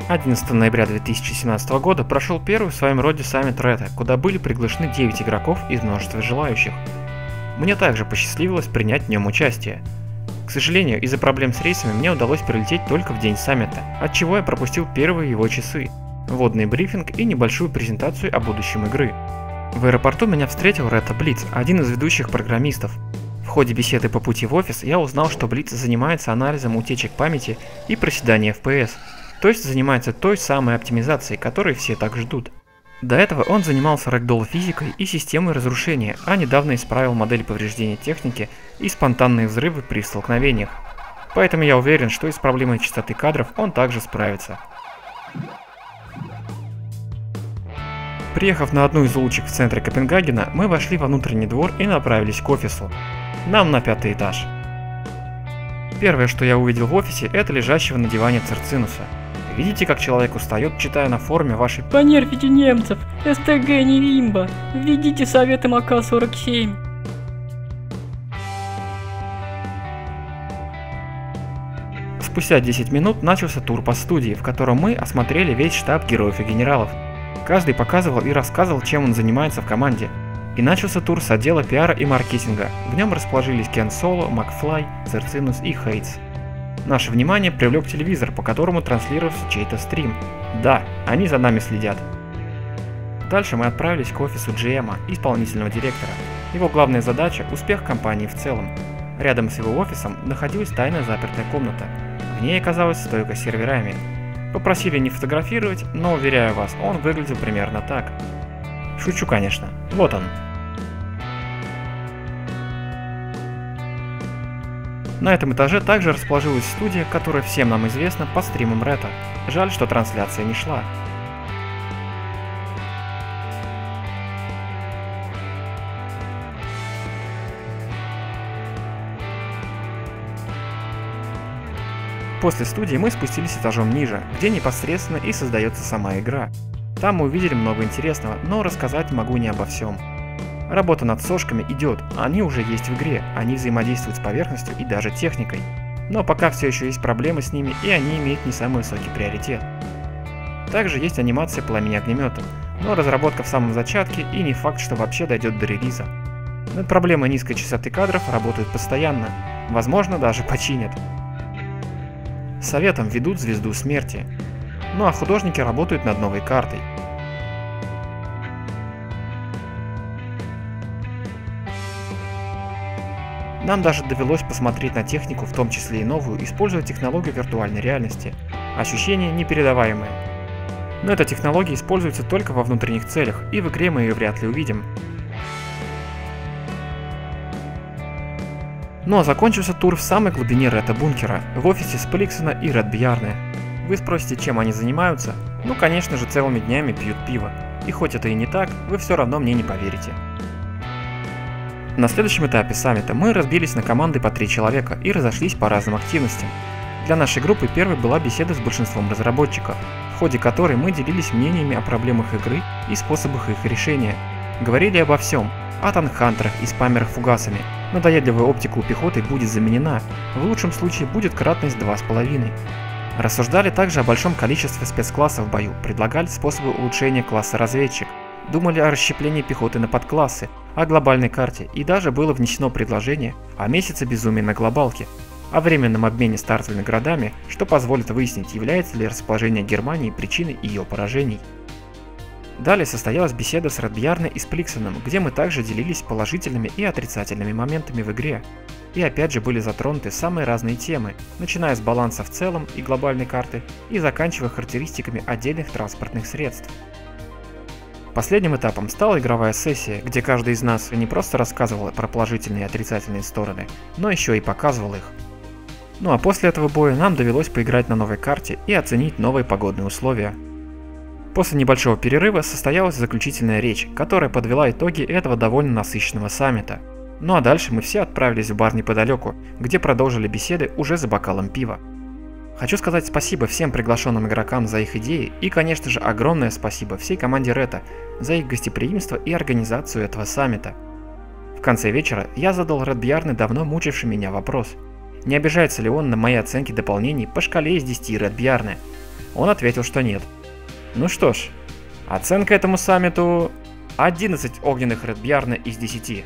11 ноября 2017 года прошел первый в своем роде саммит Рета, куда были приглашены 9 игроков из множества желающих. Мне также посчастливилось принять в нем участие. К сожалению, из-за проблем с рейсами мне удалось прилететь только в день саммита, отчего я пропустил первые его часы, вводный брифинг и небольшую презентацию о будущем игры. В аэропорту меня встретил Рета Блиц, один из ведущих программистов. В ходе беседы по пути в офис я узнал, что Блиц занимается анализом утечек памяти и проседания FPS, то есть занимается той самой оптимизацией, которой все так ждут. До этого он занимался рэгдолл-физикой и системой разрушения, а недавно исправил модель повреждения техники и спонтанные взрывы при столкновениях. Поэтому я уверен, что и с проблемой частоты кадров он также справится. Приехав на одну из улочек в центре Копенгагена, мы вошли во внутренний двор и направились к офису. Нам на 5-й этаж. Первое, что я увидел в офисе, это лежащего на диване Церцинуса. Видите, как человек устает, читая на форуме вашей «Понервите немцев! СТГ не Римба! Введите советы МК-47!» Спустя 10 минут начался тур по студии, в котором мы осмотрели весь штаб героев и генералов. Каждый показывал и рассказывал, чем он занимается в команде. И начался тур с отдела пиара и маркетинга. В нем расположились Кен Соло, Макфлай, Церцинус и Хейтс. Наше внимание привлек телевизор, по которому транслировался чей-то стрим. Да, они за нами следят. Дальше мы отправились к офису GM, исполнительного директора. Его главная задача – успех компании в целом. Рядом с его офисом находилась тайно запертая комната. В ней оказалась стойка с серверами. Попросили не фотографировать, но, уверяю вас, он выглядел примерно так. Шучу, конечно. Вот он. На этом этаже также расположилась студия, которая всем нам известна по стримам Рета. Жаль, что трансляция не шла. После студии мы спустились этажом ниже, где непосредственно и создается сама игра. Там мы увидели много интересного, но рассказать могу не обо всем. Работа над сошками идет, они уже есть в игре, они взаимодействуют с поверхностью и даже техникой. Но пока все еще есть проблемы с ними, и они имеют не самый высокий приоритет. Также есть анимация пламени огнемета, но разработка в самом зачатке и не факт, что вообще дойдет до релиза. Над проблемой низкой частоты кадров работают постоянно, возможно даже починят. Советом ведут звезду смерти. Ну а художники работают над новой картой. Нам даже довелось посмотреть на технику, в том числе и новую, используя технологию виртуальной реальности. Ощущения непередаваемые. Но эта технология используется только во внутренних целях, и в игре мы ее вряд ли увидим. Ну а закончился тур в самой глубине Рета-бункера, в офисе Спликсона и Редбьярне. Вы спросите, чем они занимаются? Ну конечно же, целыми днями пьют пиво. И хоть это и не так, вы все равно мне не поверите. На следующем этапе саммита мы разбились на команды по 3 человека и разошлись по разным активностям. Для нашей группы первой была беседа с большинством разработчиков, в ходе которой мы делились мнениями о проблемах игры и способах их решения. Говорили обо всем, о танк-хантерах и спамерах фугасами. Надоедливая оптика у пехоты будет заменена, в лучшем случае будет кратность 2,5. Рассуждали также о большом количестве спецклассов в бою, предлагали способы улучшения класса разведчик, думали о расщеплении пехоты на подклассы, о глобальной карте, и даже было внесено предложение о месяце безумия на глобалке, о временном обмене стартовыми городами, что позволит выяснить, является ли расположение Германии причиной ее поражений. Далее состоялась беседа с Редбьярне и Спликсоном, где мы также делились положительными и отрицательными моментами в игре. И опять же были затронуты самые разные темы, начиная с баланса в целом и глобальной карты, и заканчивая характеристиками отдельных транспортных средств. Последним этапом стала игровая сессия, где каждый из нас не просто рассказывал про положительные и отрицательные стороны, но еще и показывал их. Ну а после этого боя нам довелось поиграть на новой карте и оценить новые погодные условия. После небольшого перерыва состоялась заключительная речь, которая подвела итоги этого довольно насыщенного саммита. Ну а дальше мы все отправились в бар неподалеку, где продолжили беседы уже за бокалом пива. Хочу сказать спасибо всем приглашенным игрокам за их идеи и, конечно же, огромное спасибо всей команде Рета за их гостеприимство и организацию этого саммита. В конце вечера я задал Редбьярне давно мучивший меня вопрос. Не обижается ли он на мои оценки дополнений по шкале из 10 Редбьярне? Он ответил, что нет. Ну что ж, оценка этому саммиту 11 огненных Red Bjarne из 10.